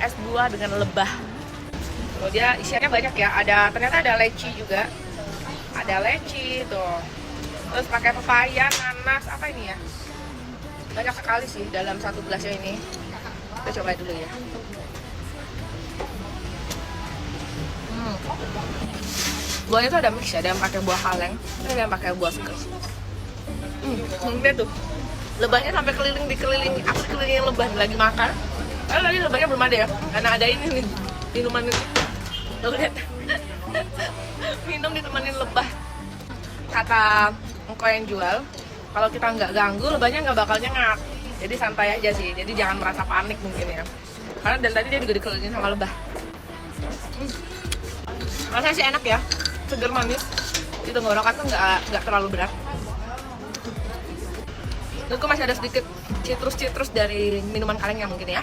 es buah dengan lebah. Tuh, dia isiannya banyak ya. Ternyata ada leci juga. Ada leci tuh. Terus pakai pepaya, nanas, apa ini ya? Banyak sekali sih dalam satu gelasnya ini. Kita coba dulu ya. Buahnya tuh ada mix ya, ada yang pakai buah kaleng, ada yang pakai buah seger. Lihat tuh, lebahnya sampai dikelilingi, aku dikelilingin lebah lagi makan. Karena tadi lebahnya belum ada ya, karena ada ini nih, minuman ini. Tuh lihat, minum ditemenin lebah. Kata engkau yang jual, kalau kita nggak ganggu, lebahnya nggak bakal nyengat. Jadi santai aja sih, jadi jangan merasa panik mungkin ya. Karena dari tadi dia juga dikelilingin sama lebah. Rasanya sih enak ya, seger manis. Di tenggorokan tuh nggak terlalu berat. Menurutku masih ada sedikit citrus dari minuman kalengnya mungkin ya.